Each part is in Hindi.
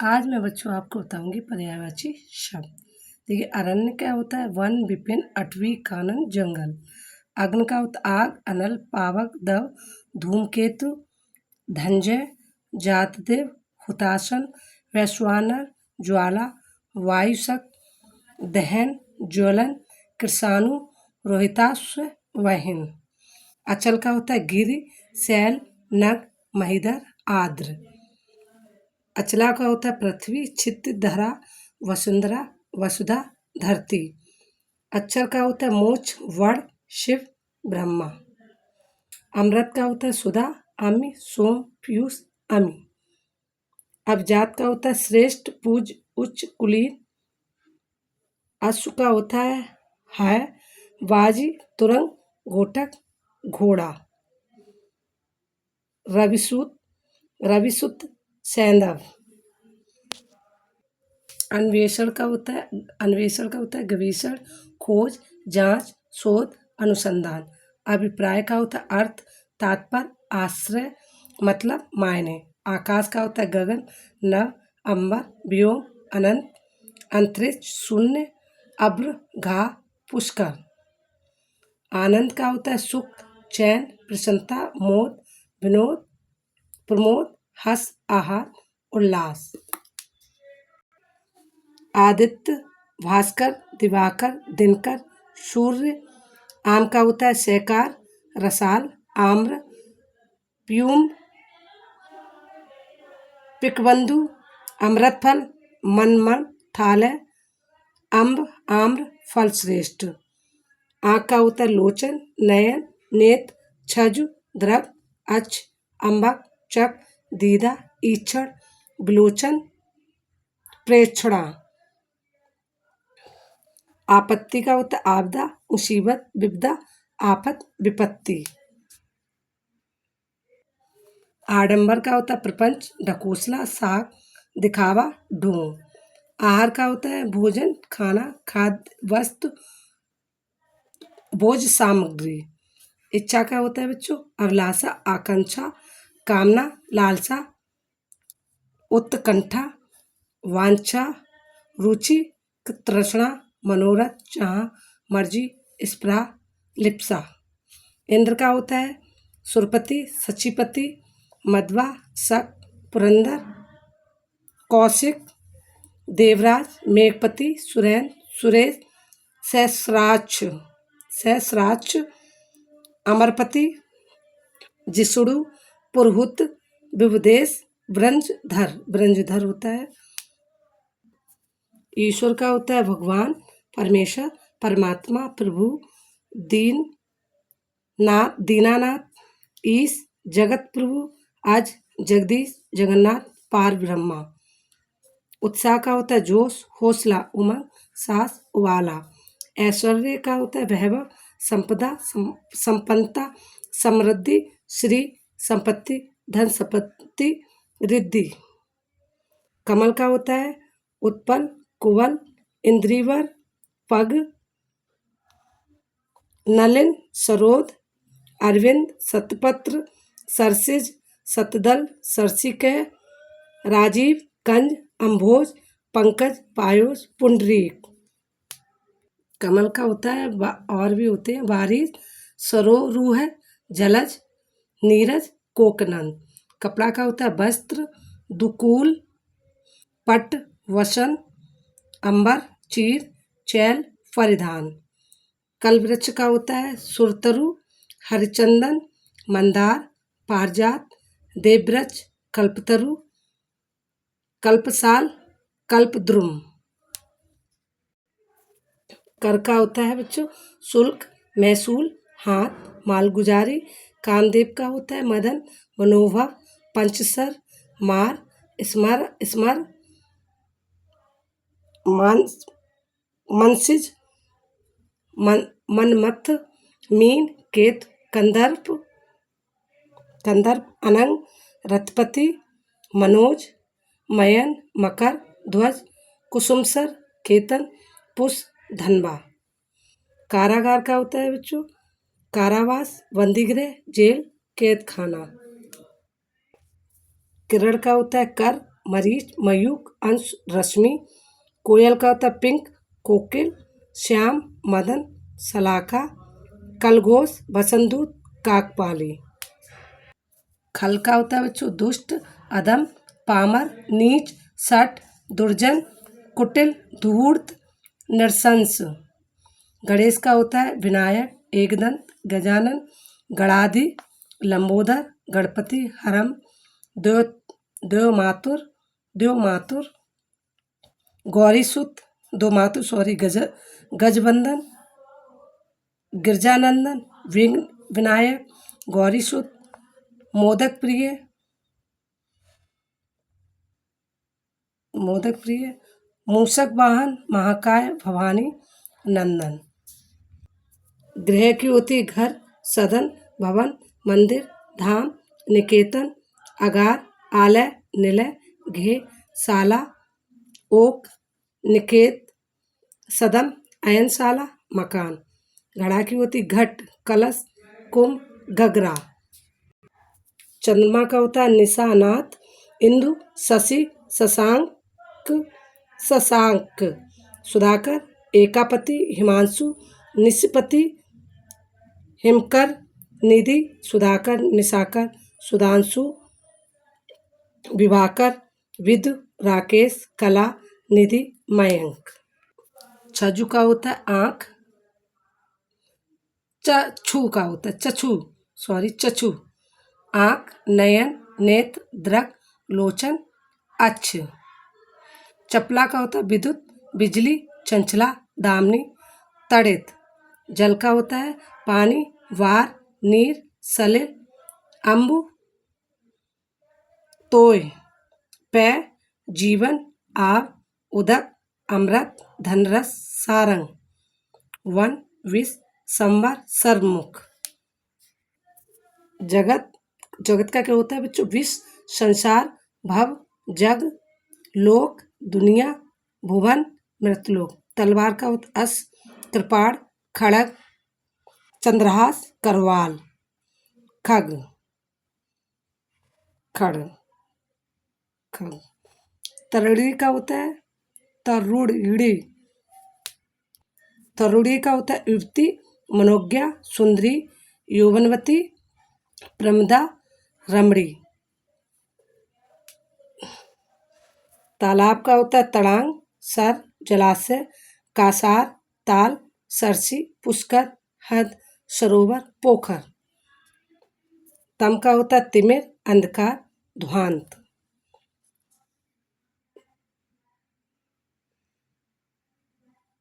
आज मैं बच्चों आपको बताऊंगी पर्यायवाची शब्द। देखिए, अरण्य क्या होता है? वन, विपिन, अटवी, कानन, जंगल। अग्नि का होता आग, अनल, पावक, दव, धूमकेतु, धनंजय, जातदेव, हुतासन, वैश्वानर, ज्वाला, वायुशक, दहन, ज्वलन, कृषाणु, रोहिताश्व, वहिन। अचल का होता है गिरि, शैल, नग, महीधर, आर्द्र। अचला का होता है पृथ्वी, छिद्र, धरा, वसुंधरा, वसुधा, धरती। अक्षर का होता है मोक्ष, वर्ण, शिव, ब्रह्मा। अमृत का होता है सुधा, अमि, सोम, पीयूष, अमि। अभिजात का होता है श्रेष्ठ, पूज, उच्च, कुलीन। अश्व का होता है बाजी, तुरंग, घोटक, घोड़ा। रविसूत, रविसुत, सैंधव। अन्वेषण का होता है गवेषण, खोज, जांच, शोध, अनुसंधान। अभिप्राय का होता है अर्थ, तात्पर्य, आश्रय, मतलब, मायने। आकाश का होता है गगन, नभ, अंबर, व्योम, अनंत, अंतरिक्ष, शून्य, अभ्र, घा, पुष्कर। आनंद का होता है सुख, चैन, प्रसन्नता, मोद, विनोद, प्रमोद, हर्ष, आहार, उल्लास। आदित्य, भास्कर, दिवाकर, दिनकर, सूर्य। आम का होता है शैकार, रसाल, आम्र, प्यूम, पिकबंधु, अमृतफल, मनमन, थालय, अम्ब, आम्र, फल श्रेष्ठ। आँख का होता है लोचन, नयन, नेत्र, छजु, द्रव, अक्ष, अम्बक, चक, दीदा, ईक्षण, विलोचन, प्रेक्षणा। आपत्ति का होता है आपदा, मुसीबत, विपदा, आफत, विपत्ति। आडंबर का होता है प्रपंच, ढकोसला, साग, दिखावा, ढोंग। आहार का होता है भोजन, खाना, खाद्य वस्तु, भोज सामग्री। इच्छा का होता है बच्चों अभिलाषा, आकांक्षा, कामना, लालसा, उत्कंठा, वांछा, रुचि, तृष्णा, मनोरथ, चाह, मर्जी, स्पृहा, लिप्सा। इंद्र का होता है सुरपति, सचिपति, मध्वा, शक, पुरंदर, कौशिक, देवराज, मेघपति, सुरैन, सुरेश, सहस्राक्ष, सहस्राक्ष, अमरपति, जिसुड़ु, पुरहुत, विभुदेश, ब्रंजधर, ब्रंजधर होता है। ईश्वर का होता है भगवान, परमेश्वर, परमात्मा, प्रभु, दीन नाथ, दीनानाथ, ईश, जगत प्रभु, अज, जगदीश, जगन्नाथ, पार ब्रह्मा। उत्साह का होता है जोश, हौसला, उमंग, साहस, उबाला। ऐश्वर्य का होता है वैभव, संपदा, संपन्नता, समृद्धि, श्री, संपत्ति, धन संपत्ति, रिद्धि। कमल का होता है उत्पल, कुवल, इंद्रिवर, पग, नलिन, सरोद, अरविंद, सतपत्र, सरसिज, सतदल, सरसिकय, राजीव, कंज, अम्भोज, पंकज, पायोज, पुंडरीक। कमल का होता है और भी होते हैं बारिश, सरोरूह, जलज, नीरज, कोकनन। कपड़ा का होता है वस्त्र, दुकूल, पट, वसन, अंबर, चीर, चैल, परिधान। कल्पवृक्ष का होता है सुरतरु, हरिचंदन, मंदार, पारिजात, देववृक्ष, कल्पतरु, कल्पसाल, कल्पद्रुम। कर का होता है बच्चों शुल्क, महसूल, हाथ, मालगुजारी। कामदेव का होता है मदन, मनोभव, पंचसर, मार, स्मर, स्मर, मनसिज, मनमथ, मीन, केत, कंदर्प, अनंग, रथपति, मनोज, मयन, मकर, ध्वज, कुसुमसर, केतन, पुष, धनबा। कारागार का होता है बच्चों कारावास, बंदीगृह, जेल, कैद खाना। किरण का होता है कर, मरीच, मयूख, अंश, रश्मि। कोयल का होता है पिंक, कोकिल, श्याम, मदन, सलाखा, कलघोष, बसंतदूत, काकपाली। खल का होता है बच्चों दुष्ट, अधम, पामर, नीच, सठ, दुर्जन, कुटिल, धूर्त, नृशंस। गणेश का होता है विनायक, एकदंत, गजानन, गणाधि, लंबोदर, गणपति, हरम, देव देवमातुर, देवमातुर, गौरीसुत, दो मातु सॉरी, गजबंदन, गिरजानंदन, विघ्न विनायक, गौरीसुत, मोदक प्रिय, मोदक प्रिय, मूषक वाहन, महाकाय, भवानी, नंदन। गृह की होती है घर, सदन, भवन, मंदिर, धाम, निकेतन, अगार, आलय, निलय, घे, शाला, ओक, निकेत, सदन, अयनशाला, मकान। घड़ा की होती घट, कलश, कुंभ, गगरा। चंद्रमा का होता है निशानाथ, इंदु, शशि, शशांक, शशांक। सुधाकर, एकापति, हिमांशु, निशपति, हिमकर, निधि, सुधाकर, निशाकर, सुधांशु, विभाकर, विदु, राकेश, कला, निधि, मयंक। छजु का होता है आँख, चक्षु का होता है चक्षु, आँख, नयन, नेत्र, दृक, लोचन, अक्ष। चपला का होता है विद्युत, बिजली, चंचला, दामिनी, तड़ित। जल का होता है पानी, वार, नीर, सलिल, अम्बु, तोय। पै, जीवन, आव, उदक, अमृत, धनरस, सारंग। वन, विष, संवर, सर्वमुख। जगत, जगत का क्या होता है बच्चों विश्व, संसार, भव, जग, लोक, दुनिया, भुवन, मृतलोक। तलवार का होता है अस्त्र, कृपाण, खड़ग, चंद्रहास, करवाल, खग, खड़, खग। तरुड़ी का होता है तरुड़ी, तरुड़ी का होता है युवती, मनोज्ञा, सुंदरी, यौवनवती, प्रमदा, रमणी। तालाब का होता है तड़ांग, सर, जलाशय, कासार, ताल, सरसी, पुष्कर, हद, सरोवर, पोखर। तम का होता है तिमिर, अंधकार, ध्वांत।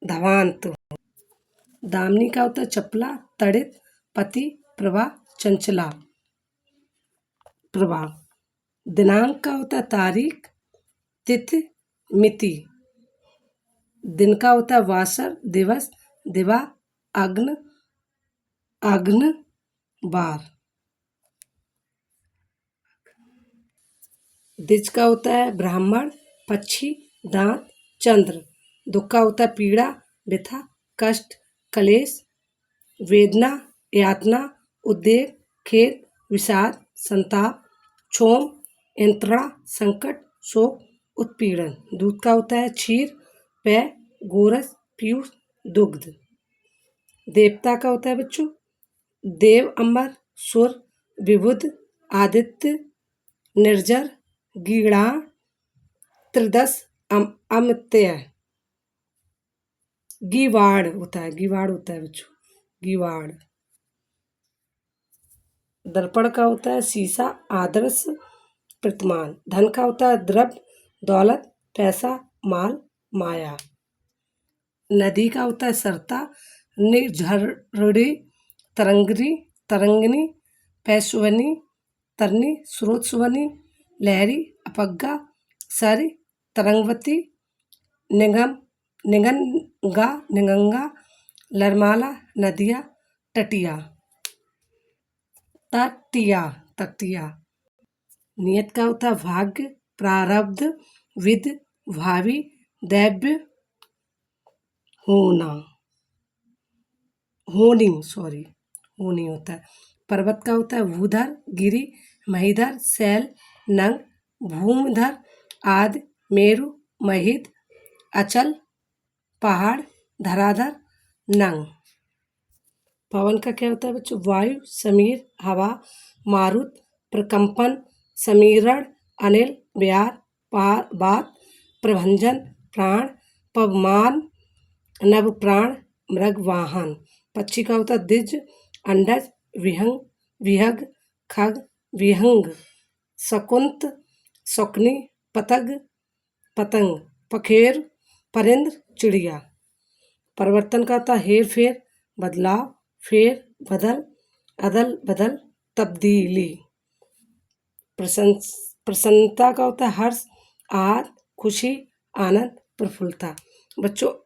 धवांत। दामिनी का होता है चपला, तड़ित, पति, प्रभा, चंचला, प्रभा। दिनांक का होता है तारीख, तिथि, मिति। दिन का होता है वासर, दिवस, दिवा, अग्न, अग्न, बार। द्विज का होता है ब्राह्मण, पक्षी, दांत, चंद्र। दुख का होता है पीड़ा, व्यथा, कष्ट, कलेश, वेदना, यातना, उद्वेग, खेद, विषाद, संताप, क्षोभ, यंत्रणा, संकट, शोक, उत्पीड़न। दूध का होता है क्षीर, पेय, गोरस, पीयूष, दुग्ध। देवता का होता है बच्चों देव, अमर, सुर, विबुध, आदित्य, निर्जर, गीड़ा, त्रिदश, अमित्य। गीवाड़ होता है बच्चों, गीवाड़। दर्पण का होता है शीशा, आदर्श, प्रतिमान। धन का होता है द्रव्य, दौलत, पैसा, माल, माया। नदी का होता है सरता, निर्झरणी, तरंगिनी, पैशवनी, तरनी, स्रोतस्वनी, लहरी, अपज्ञा, सरी, तरंगवती, निगंगा, लरमाला, नदिया, तटिया। तटिया। नियत का होता है भाग्य, प्रारब्ध, विधि, भावी, दैव्य, होनी होता है। पर्वत का होता है भूधर, गिरि, महीधर, शैल, नंग, भूमिधर, आदि, मेरु, महित, अचल, पहाड़, धराधर, नंग। पवन का क्या होता है बच्चों? वायु, समीर, हवा, मारुत, प्रकंपन, समीरण, अनिल, ब्यार, पार, बात, प्रभंजन, प्राण, पवमान, नभ प्राण, मृग, वाहन। पक्षी का होता है द्विज, अंडज, विहंग, विहग, खग, विहंग, शकुंत, शकुनी, पतंग, पतंग, पखेर, परिंद्र, चिड़िया। परिवर्तन का होता है हेर फेर, बदलाव, फेर, बदल, अदल बदल, तब्दीली। प्रसन्नता का होता है हर्ष, आहत, खुशी, आनंद, प्रफुल्लता। बच्चों